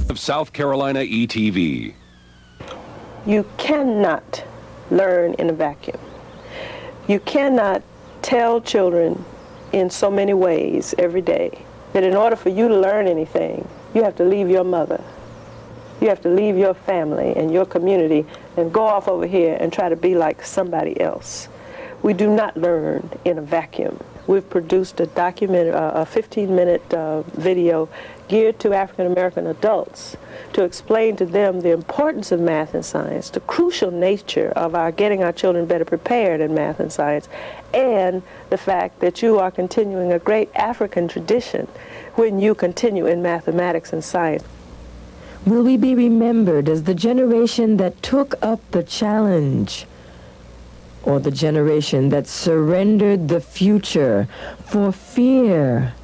Of South Carolina ETV. You cannot learn in a vacuum. You cannot tell children in so many ways every day that in order for you to learn anything, you have to leave your mother. You have to leave your family and your community and go off over here and try to be like somebody else. We do not learn in a vacuum. We've produced a 15-minute video geared to African American adults to explain to them the importance of math and science, the crucial nature of our getting our children better prepared in math and science, and the fact that you are continuing a great African tradition when you continue in mathematics and science. Will we be remembered as the generation that took up the challenge, or the generation that surrendered the future for fear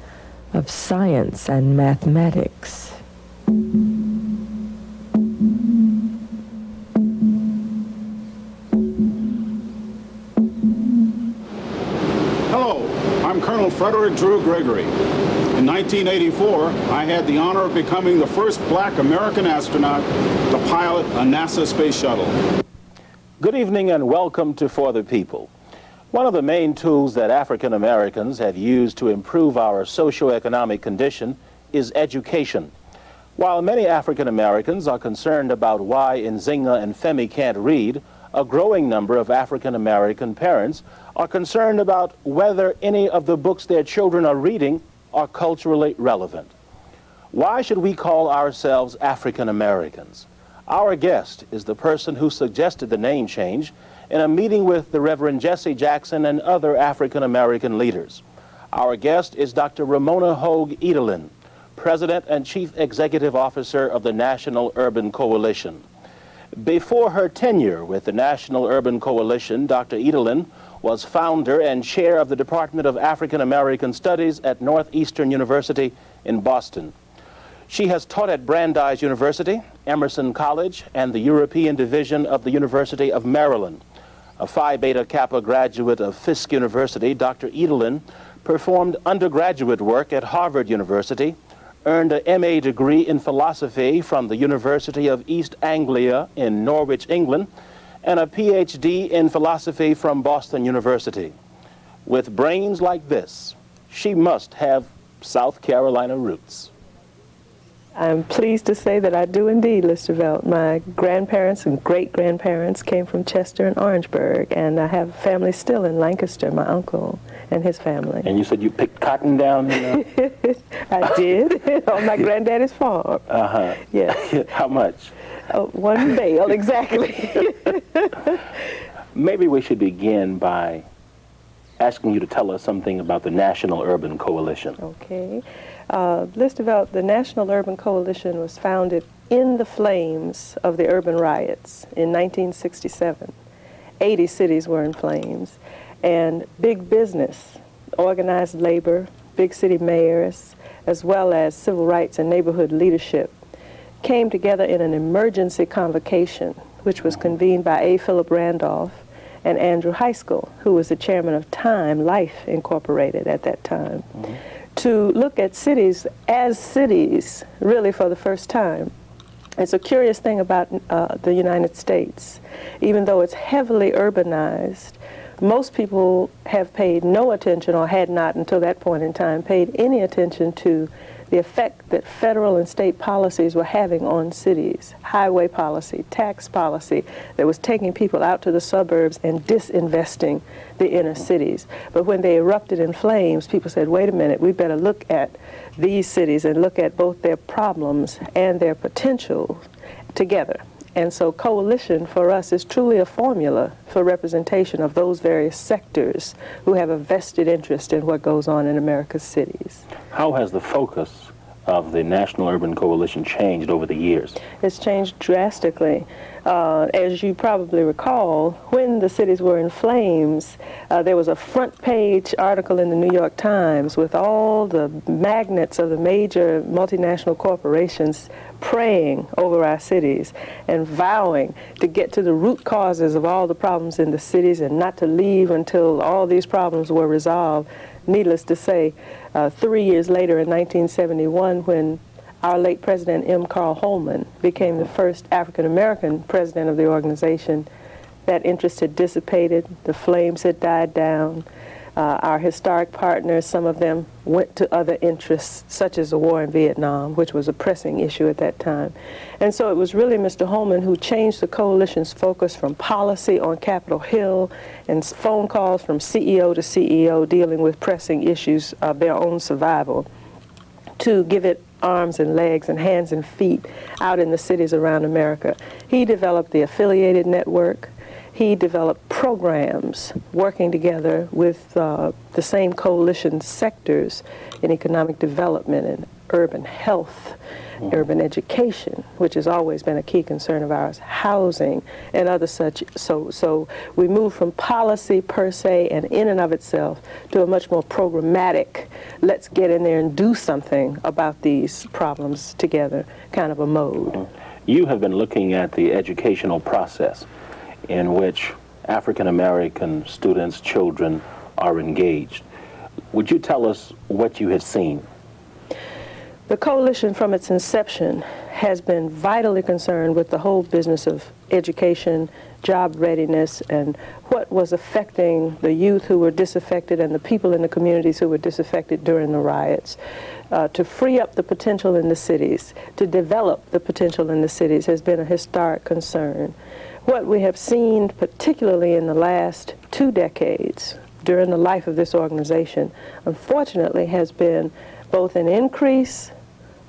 of science and mathematics? Hello, I'm Colonel Frederick Drew Gregory. In 1984, I had the honor of becoming the first black American astronaut to pilot a NASA space shuttle. Good evening and welcome to For the People. One of the main tools that African Americans have used to improve our socioeconomic condition is education. While many African Americans are concerned about why Nzinga and Femi can't read, a growing number of African American parents are concerned about whether any of the books their children are reading are culturally relevant. Why should we call ourselves African Americans? Our guest is the person who suggested the name change in a meeting with the Reverend Jesse Jackson and other African American leaders. Our guest is Dr. Ramona Hogue Edelin, President and Chief Executive Officer of the National Urban Coalition. Before her tenure with the National Urban Coalition, Dr. Edelin was founder and chair of the Department of African American Studies at Northeastern University in Boston. She has taught at Brandeis University, Emerson College, and the European Division of the University of Maryland. A Phi Beta Kappa graduate of Fisk University, Dr. Edelin performed undergraduate work at Harvard University, earned an MA degree in philosophy from the University of East Anglia in Norwich, England, and a PhD in philosophy from Boston University. With brains like this, she must have South Carolina roots. I'm pleased to say that I do indeed, Listerveld. My grandparents and great-grandparents came from Chester and Orangeburg, and I have family still in Lancaster, my uncle and his family. And you said you picked cotton down there? I did, on my granddaddy's farm. Uh-huh. Yes. How much? One bale, exactly. Maybe we should begin by asking you to tell us something about the National Urban Coalition. Okay. Listerveld, the National Urban Coalition was founded in the flames of the urban riots in 1967. 80 cities were in flames, and big business, organized labor, big city mayors, as well as civil rights and neighborhood leadership came together in an emergency convocation, which was convened by A. Philip Randolph and Andrew Heiskell, who was the chairman of Time Life Incorporated at that time, to look at cities as cities, really for the first time. It's a curious thing about the United States. Even though it's heavily urbanized, most people have paid no attention, or had not until that point in time, paid any attention to the effect that federal and state policies were having on cities. Highway policy, tax policy that was taking people out to the suburbs and disinvesting the inner cities. But when they erupted in flames, people said, wait a minute, we better look at these cities and look at both their problems and their potential together. And so coalition for us is truly a formula for representation of those various sectors who have a vested interest in what goes on in America's cities. How has the focus of the National Urban Coalition changed over the years? It's changed drastically. As you probably recall, when the cities were in flames, there was a front page article in the New York Times with all the magnates of the major multinational corporations praying over our cities and vowing to get to the root causes of all the problems in the cities and not to leave until all these problems were resolved. Needless to say, 3 years later in 1971, when our late president, M. Carl Holman, became the first African-American president of the organization. That interest had dissipated. The flames had died down. Our historic partners, some of them went to other interests, such as the war in Vietnam, which was a pressing issue at that time. And so it was really Mr. Holman who changed the coalition's focus from policy on Capitol Hill and phone calls from CEO to CEO dealing with pressing issues of their own survival, to give it arms and legs and hands and feet out in the cities around America. He developed the affiliated network. He developed programs working together with the same coalition sectors in economic development and urban health, urban education, which has always been a key concern of ours, housing, and other such. So we moved from policy per se and in and of itself to a much more programmatic, let's get in there and do something about these problems together kind of a mode. You have been looking at the educational process in which African American students, children, are engaged. Would you tell us what you had seen? The coalition from its inception has been vitally concerned with the whole business of education, job readiness, and what was affecting the youth who were disaffected and the people in the communities who were disaffected during the riots. To free up the potential in the cities, to develop the potential in the cities has been a historic concern. What we have seen, particularly in the last 2 decades, during the life of this organization, unfortunately has been both an increase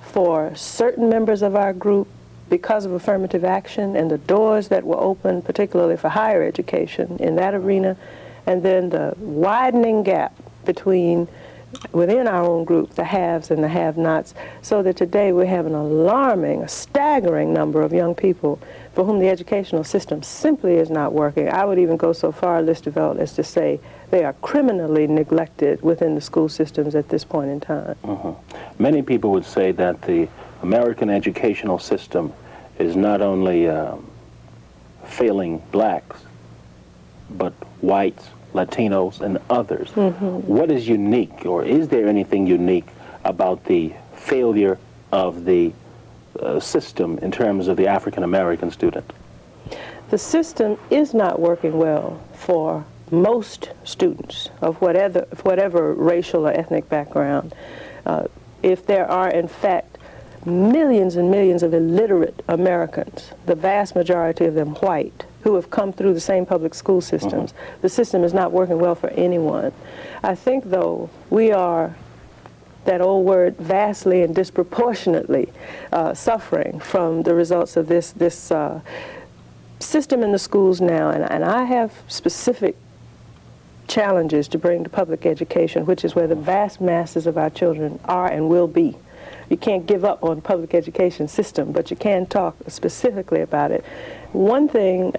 for certain members of our group because of affirmative action and the doors that were open, particularly for higher education in that arena, and then the widening gap within our own group, the haves and the have-nots, so that today we have an alarming, a staggering number of young people for whom the educational system simply is not working. I would even go so far, Listerveld, as to say they are criminally neglected within the school systems at this point in time. Many people would say that the American educational system is not only failing blacks, but whites, Latinos, and others. What is unique, or is there anything unique about the failure of the system in terms of the African American student? The system is not working well for most students of whatever racial or ethnic background. If there are, in fact, millions and millions of illiterate Americans, the vast majority of them white, who have come through the same public school systems, the system is not working well for anyone. I think, though, we are, that old word, vastly and disproportionately suffering from the results of this system in the schools now. And I have specific challenges to bring to public education, which is where the vast masses of our children are and will be. You can't give up on the public education system, but you can talk specifically about it. One thing,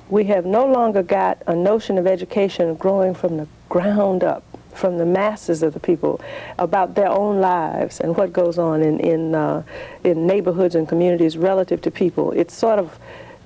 we have no longer got a notion of education growing from the ground up, from the masses of the people, about their own lives and what goes on in neighborhoods and communities relative to people. It's sort of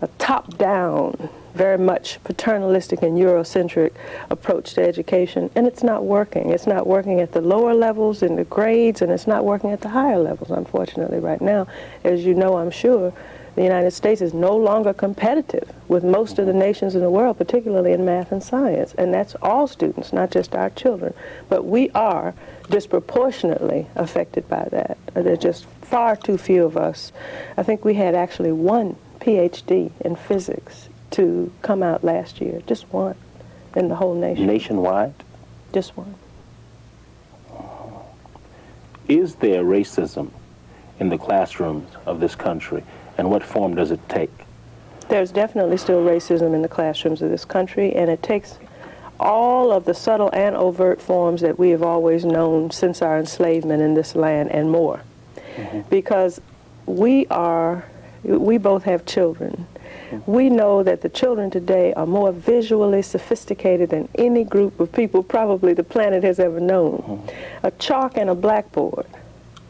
a top-down, very much paternalistic and Eurocentric approach to education, and it's not working. It's not working at the lower levels in the grades, and it's not working at the higher levels, unfortunately, right now. As you know, I'm sure, the United States is no longer competitive with most of the nations in the world, particularly in math and science, and that's all students, not just our children. But we are disproportionately affected by that. There are just far too few of us. I think we had actually one PhD in physics to come out last year, just one in the whole nation. Nationwide? Just one. Is there racism in the classrooms of this country, and what form does it take? There's definitely still racism in the classrooms of this country, and it takes all of the subtle and overt forms that we have always known since our enslavement in this land and more. Because we both have children. We know that the children today are more visually sophisticated than any group of people probably the planet has ever known. A chalk and a blackboard,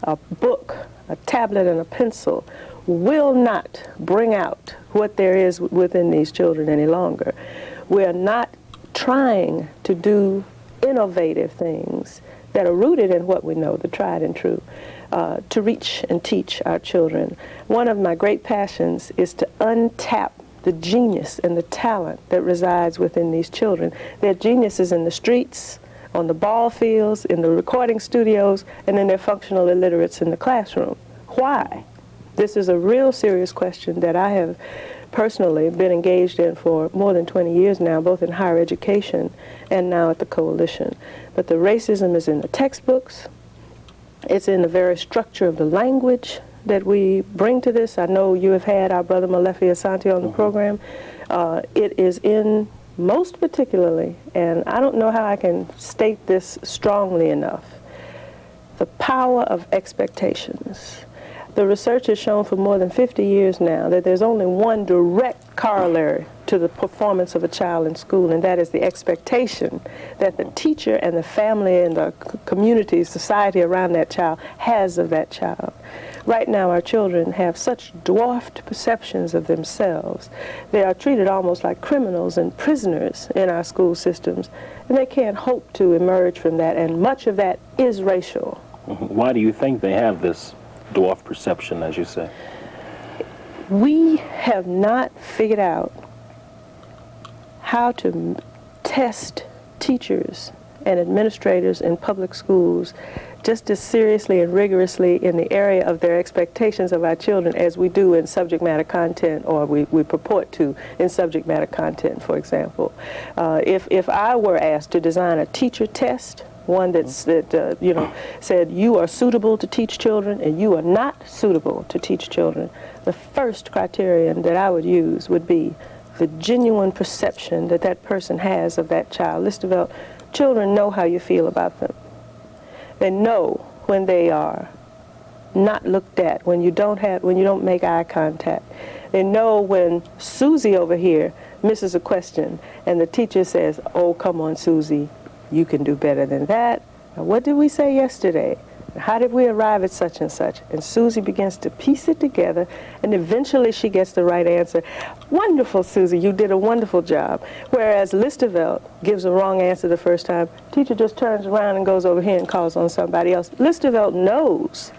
a book, a tablet and a pencil will not bring out what there is within these children any longer. We're not trying to do innovative things that are rooted in what we know, the tried and true. to reach and teach our children. One of my great passions is to untap the genius and the talent that resides within these children. Their genius is in the streets, on the ball fields, in the recording studios, and then they're functional illiterates in the classroom. Why? This is a real serious question that I have personally been engaged in for more than 20 years now, both in higher education and now at the Coalition. But the racism is in the textbooks. It's in the very structure of the language that we bring to this. I know you have had our brother Malefi Asante on the program. It is in, most particularly, and I don't know how I can state this strongly enough, the power of expectations. The research has shown for more than 50 years now that there's only one direct corollary to the performance of a child in school, and that is the expectation that the teacher and the family and the community, society around that child has of that child. Right now, our children have such dwarfed perceptions of themselves. They are treated almost like criminals and prisoners in our school systems, and they can't hope to emerge from that, and much of that is racial. Why do you think they have this dwarf perception, as you say? We have not figured out how to test teachers and administrators in public schools just as seriously and rigorously in the area of their expectations of our children as we do in subject matter content, or we purport to in subject matter content, for example. If I were asked to design a teacher test, one that said you are suitable to teach children and you are not suitable to teach children, the first criterion that I would use would be the genuine perception that that person has of that child. Listavelt, children know how you feel about them. They know when they are not looked at, when you don't make eye contact. They know when Susie over here misses a question and the teacher says, "Oh, come on, Susie, you can do better than that. Now, what did we say yesterday? How did we arrive at such and such?" And Susie begins to piece it together, and eventually she gets the right answer. "Wonderful, Susie, you did a wonderful job." Whereas Listavelt gives a wrong answer the first time, teacher just turns around and goes over here and calls on somebody else. Listavelt knows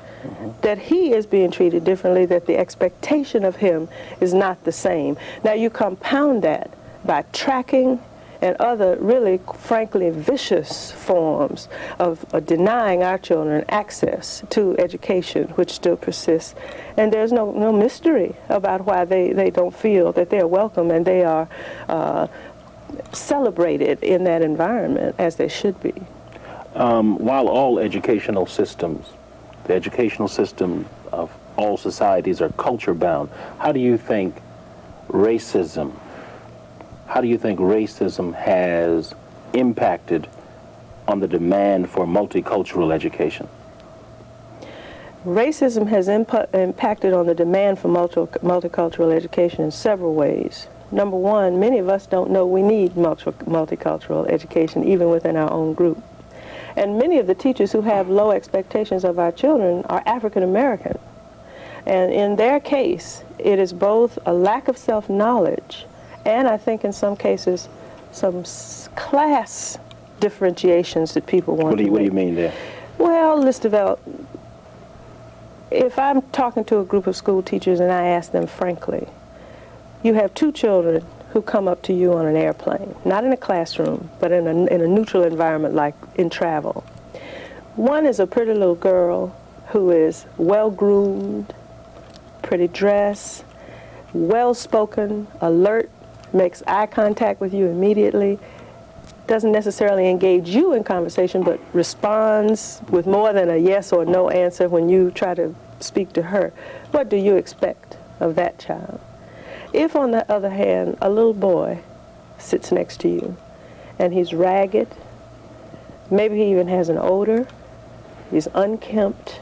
that he is being treated differently, that the expectation of him is not the same. Now you compound that by tracking and other really, frankly, vicious forms of denying our children access to education, which still persists. And there's no mystery about why they don't feel that they're welcome and they are celebrated in that environment as they should be. While all educational systems, the educational system of all societies are culture-bound, how do you think racism has impacted on the demand for multicultural education? Racism has impacted on the demand for multicultural education in several ways. Number one, many of us don't know we need multicultural education even within our own group. And many of the teachers who have low expectations of our children are African American. And in their case, it is both a lack of self-knowledge and I think in some cases some class differentiations that people want to make. What do you mean there? Well, Listavelt, if I'm talking to a group of school teachers and I ask them frankly, you have two children who come up to you on an airplane, not in a classroom, but in a neutral environment like in travel. One is a pretty little girl who is well-groomed, pretty dressed, well-spoken, alert, makes eye contact with you immediately, doesn't necessarily engage you in conversation, but responds with more than a yes or no answer when you try to speak to her. What do you expect of that child? If, on the other hand, a little boy sits next to you and he's ragged, maybe he even has an odor, he's unkempt,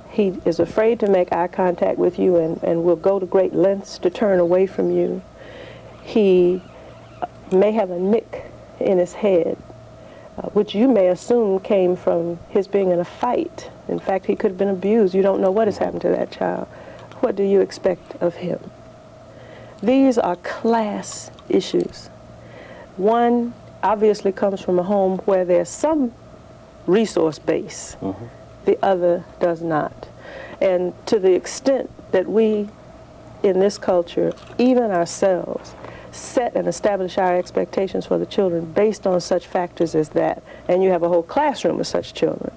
he is afraid to make eye contact with you and will go to great lengths to turn away from you. He may have a nick in his head, which you may assume came from his being in a fight. In fact, he could have been abused. You don't know what has happened to that child. What do you expect of him? These are class issues. One obviously comes from a home where there's some resource base the other does not. And to the extent that we, in this culture, even ourselves, set and establish our expectations for the children based on such factors as that, and you have a whole classroom of such children.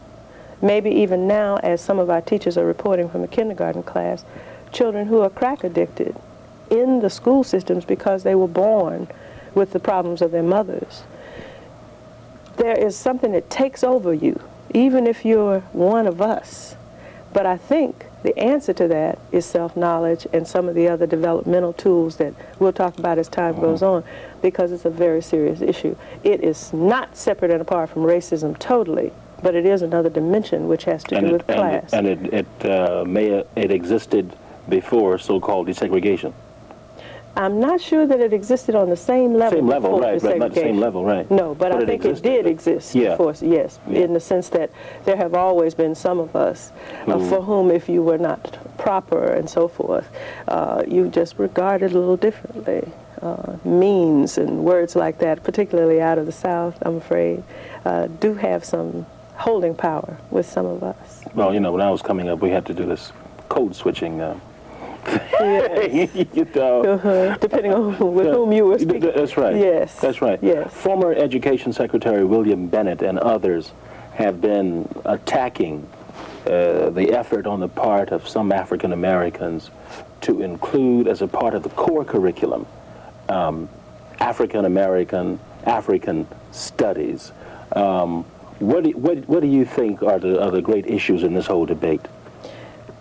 Maybe even now, as some of our teachers are reporting from a kindergarten class, children who are crack addicted in the school systems because they were born with the problems of their mothers. There is something that takes over you, even if you're one of us. But I think the answer to that is self-knowledge and some of the other developmental tools that we'll talk about as time goes on, because it's a very serious issue. It is not separate and apart from racism totally, but it is another dimension which has to do with class. And it existed before so-called desegregation. I'm not sure that it existed on the same level. Same level, before right, but not the same level, right. No, but I think it did exist before, yes, in the sense that there have always been some of us for whom, if you were not proper and so forth, you just regarded a little differently. Means and words like that, particularly out of the South, I'm afraid, do have some holding power with some of us. Well, you know, when I was coming up, we had to do this code switching. Yes. You know. Depending on with whom you were speaking. That's right. Yes. That's right. Yes. Former Education Secretary William Bennett and others have been attacking the effort on the part of some African Americans to include as a part of the core curriculum African studies. What do you think are the great issues in this whole debate?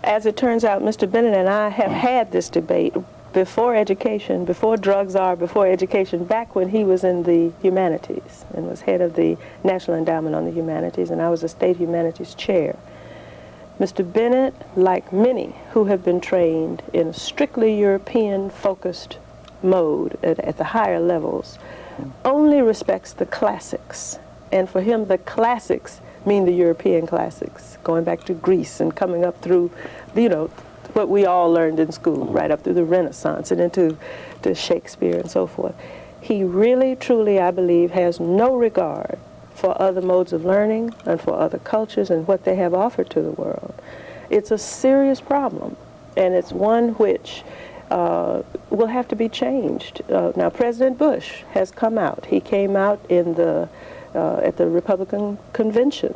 As it turns out, Mr. Bennett and I have had this debate before education, before drugs are, before education, back when he was in the humanities and was head of the National Endowment on the Humanities, and I was a state humanities chair. Mr. Bennett, like many who have been trained in a strictly European-focused mode at the higher levels, only respects the classics. And for him, the classics mean the European classics, going back to Greece and coming up through, you know, what we all learned in school, right up through the Renaissance and into Shakespeare and so forth. He really, truly, I believe, has no regard for other modes of learning and for other cultures and what they have offered to the world. It's a serious problem, and it's one which will have to be changed. Now, President Bush has come out. He came out in the at the Republican convention,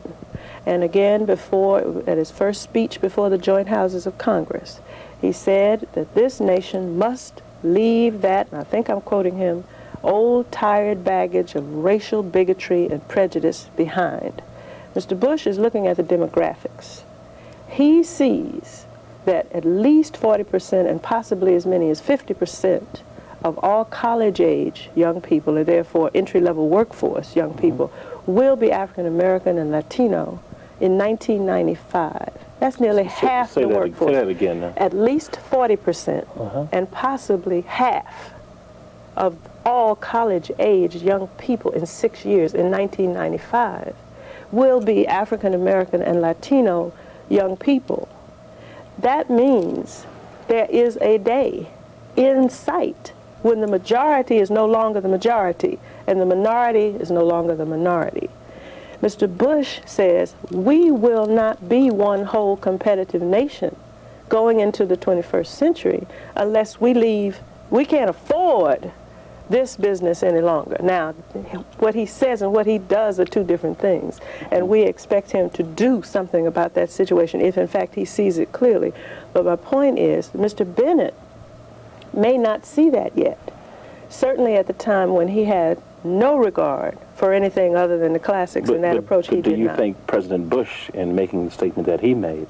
and again at his first speech before the joint houses of Congress, he said that this nation must leave that, and I think I'm quoting him, old tired baggage of racial bigotry and prejudice behind. Mr. Bush is looking at the demographics. He sees that at least 40% and possibly as many as 50% of all college-age young people, and therefore entry-level workforce young people, will be African-American and Latino in 1995. That's nearly half the workforce. Say that again now. At least 40% and possibly half of all college-age young people in 6 years in 1995 will be African-American and Latino young people. That means there is a day in sight when the majority is no longer the majority and the minority is no longer the minority. Mr. Bush says we will not be one whole competitive nation going into the 21st century unless we can't afford this business any longer. Now, what he says and what he does are two different things, and we expect him to do something about that situation if in fact he sees it clearly. But my point is, Mr. Bennett may not see that yet. Certainly at the time when he had no regard for anything other than the classics, and that approach he did not. Do you think President Bush, in making the statement that he made,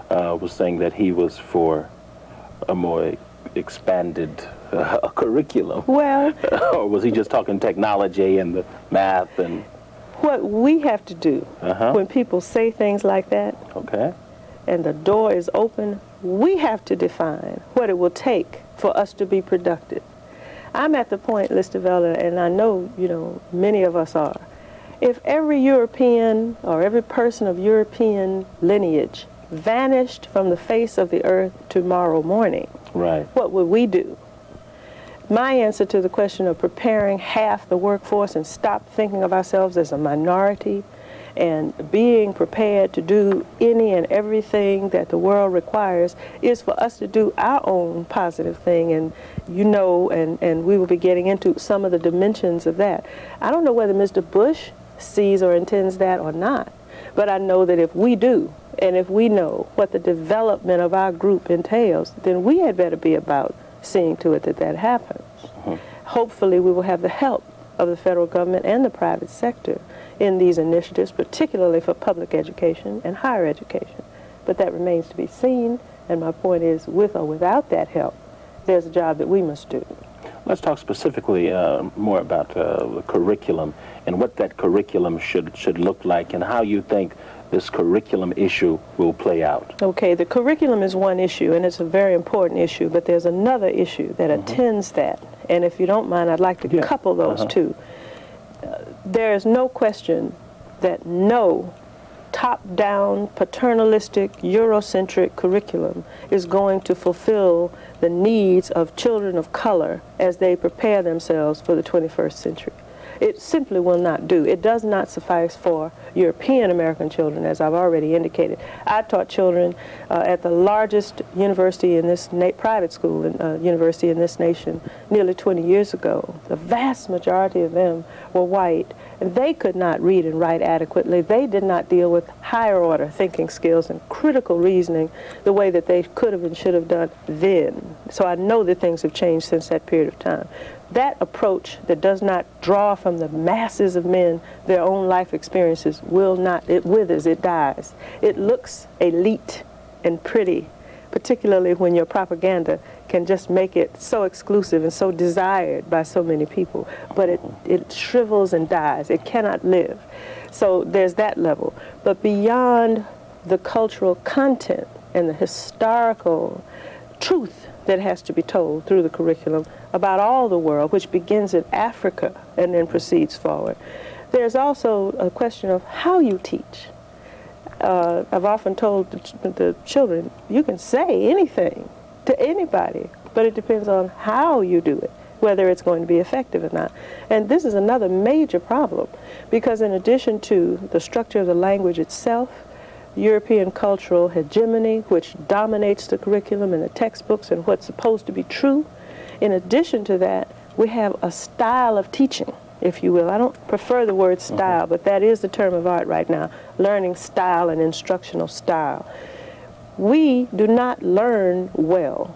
was saying that he was for a more expanded curriculum? Well, or was he just talking technology and the math and... What we have to do when people say things like that, and the door is open, we have to define what it will take for us to be productive. I'm at the point, Listavella, and I know, you know, many of us are. If every European or every person of European lineage vanished from the face of the earth tomorrow morning, what would we do? My answer to the question of preparing half the workforce and stop thinking of ourselves as a minority And being prepared to do any and everything that the world requires is for us to do our own positive thing. And and we will be getting into some of the dimensions of that. I don't know whether Mr. Bush sees or intends that or not, but I know that if we do, and if we know what the development of our group entails, then we had better be about seeing to it that that happens. Hopefully we will have the help of the federal government and the private sector in these initiatives, particularly for public education and higher education. But that remains to be seen, and my point is, with or without that help, there's a job that we must do. Let's talk specifically more about the curriculum and what that curriculum should look like and how you think this curriculum issue will play out. Okay, the curriculum is one issue, and it's a very important issue, but there's another issue that attends that. And if you don't mind, I'd like to couple those two. There is no question that no top-down, paternalistic, Eurocentric curriculum is going to fulfill the needs of children of color as they prepare themselves for the 21st century. It simply will not do. It does not suffice for European American children, as I've already indicated. I taught children at the largest university in this private school university in this nation nearly 20 years ago. The vast majority of them were white, and they could not read and write adequately. They did not deal with higher order thinking skills and critical reasoning the way that they could have and should have done then. So I know that things have changed since that period of time. That approach that does not draw from the masses of men their own life experiences will not, it withers, it dies. It looks elite and pretty, particularly when your propaganda can just make it so exclusive and so desired by so many people. But it shrivels and dies. It cannot live. So there's that level. But beyond the cultural content and the historical truth that has to be told through the curriculum about all the world, which begins in Africa and then proceeds forward. There's also a question of how you teach. I've often told the children, you can say anything to anybody, but it depends on how you do it, whether it's going to be effective or not. And this is another major problem, because in addition to the structure of the language itself, European cultural hegemony, which dominates the curriculum and the textbooks and what's supposed to be true. In addition to that, we have a style of teaching, if you will. I don't prefer the word style, but that is the term of art right now, learning style and instructional style. We do not learn well,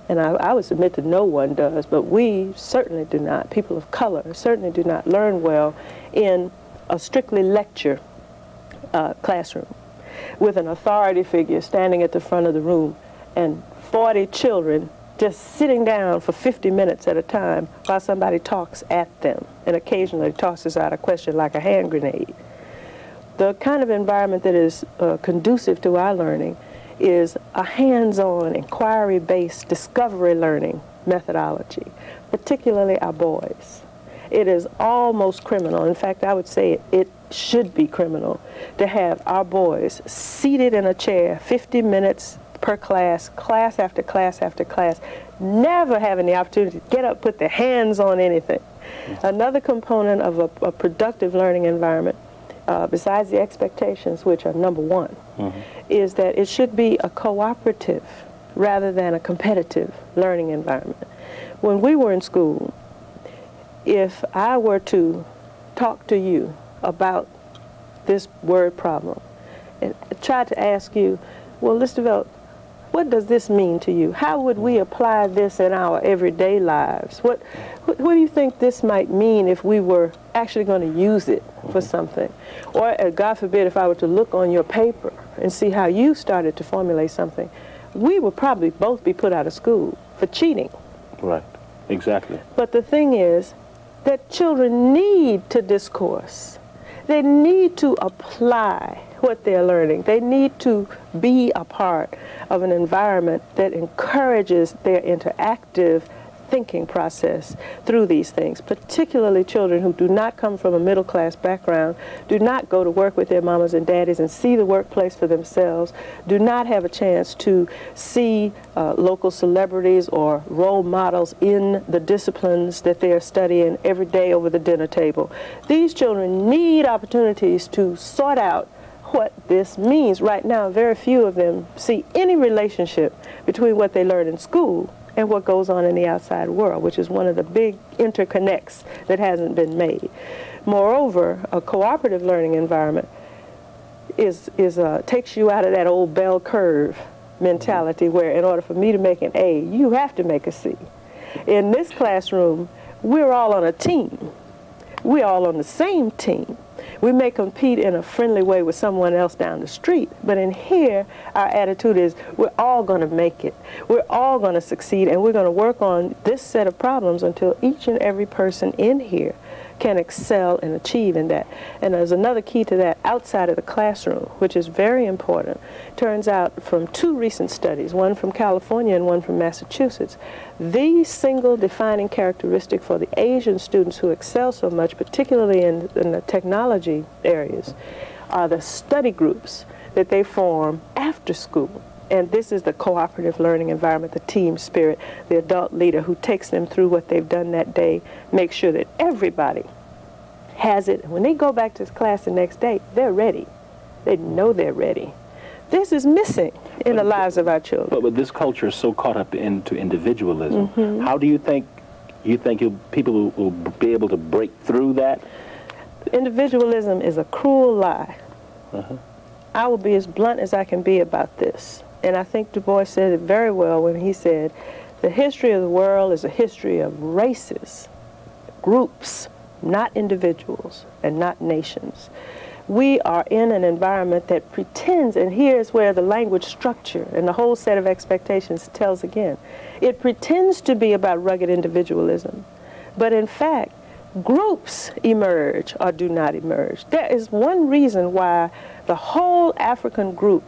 and I would submit that no one does, but we certainly do not. People of color certainly do not learn well in a strictly lecture classroom, with an authority figure standing at the front of the room and 40 children just sitting down for 50 minutes at a time while somebody talks at them and occasionally tosses out a question like a hand grenade. The kind of environment that is conducive to our learning is a hands-on, inquiry-based, discovery learning methodology, particularly our boys. It is almost criminal. In fact, I would say it should be criminal to have our boys seated in a chair 50 minutes per class, class after class after class, never having the opportunity to get up, put their hands on anything. Another component of a productive learning environment, besides the expectations, which are number one, is that it should be a cooperative rather than a competitive learning environment. When we were in school, if I were to talk to you about this word problem and try to ask you, well, let's develop, what does this mean to you? How would we apply this in our everyday lives? What do you think this might mean if we were actually going to use it for something? Or, God forbid, if I were to look on your paper and see how you started to formulate something, we would probably both be put out of school for cheating. Right, exactly. But the thing is that children need to discourse. They need to apply what they're learning. They need to be a part of an environment that encourages their interactive thinking process through these things, particularly children who do not come from a middle-class background, do not go to work with their mamas and daddies and see the workplace for themselves, do not have a chance to see local celebrities or role models in the disciplines that they are studying every day over the dinner table. These children need opportunities to sort out what this means. Right now, very few of them see any relationship between what they learn in school and what goes on in the outside world, which is one of the big interconnects that hasn't been made. Moreover, a cooperative learning environment takes you out of that old bell curve mentality where in order for me to make an A, you have to make a C. In this classroom, we're all on a team. We're all on the same team. We may compete in a friendly way with someone else down the street, but in here, our attitude is we're all going to make it. We're all going to succeed, and we're going to work on this set of problems until each and every person in here can excel and achieve in that. And there's another key to that outside of the classroom, which is very important. Turns out from two recent studies, one from California and one from Massachusetts, the single defining characteristic for the Asian students who excel so much, particularly in the technology areas, are the study groups that they form after school. And this is the cooperative learning environment, the team spirit, the adult leader who takes them through what they've done that day, makes sure that everybody has it. When they go back to class the next day, they're ready. They know they're ready. This is missing in the lives of our children. But this culture is so caught up into individualism. How do you think people will be able to break through that? Individualism is a cruel lie. I will be as blunt as I can be about this. And I think Du Bois said it very well when he said, the history of the world is a history of races, groups, not individuals and not nations. We are in an environment that pretends, and here's where the language structure and the whole set of expectations tells again. It pretends to be about rugged individualism, but in fact, groups emerge or do not emerge. There is one reason why the whole African group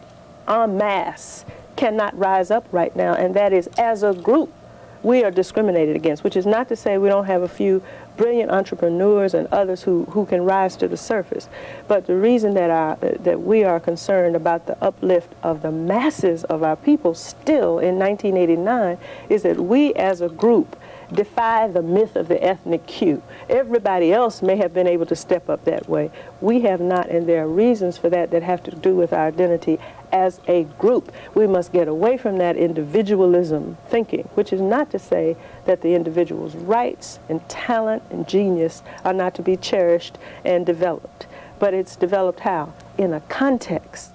en masse cannot rise up right now, and that is as a group we are discriminated against, which is not to say we don't have a few brilliant entrepreneurs and others who can rise to the surface. But the reason that we are concerned about the uplift of the masses of our people still in 1989 is that we as a group defy the myth of the ethnic queue. Everybody else may have been able to step up that way. We have not, and there are reasons for that have to do with our identity as a group. We must get away from that individualism thinking, which is not to say that the individual's rights and talent and genius are not to be cherished and developed. But it's developed how? In a context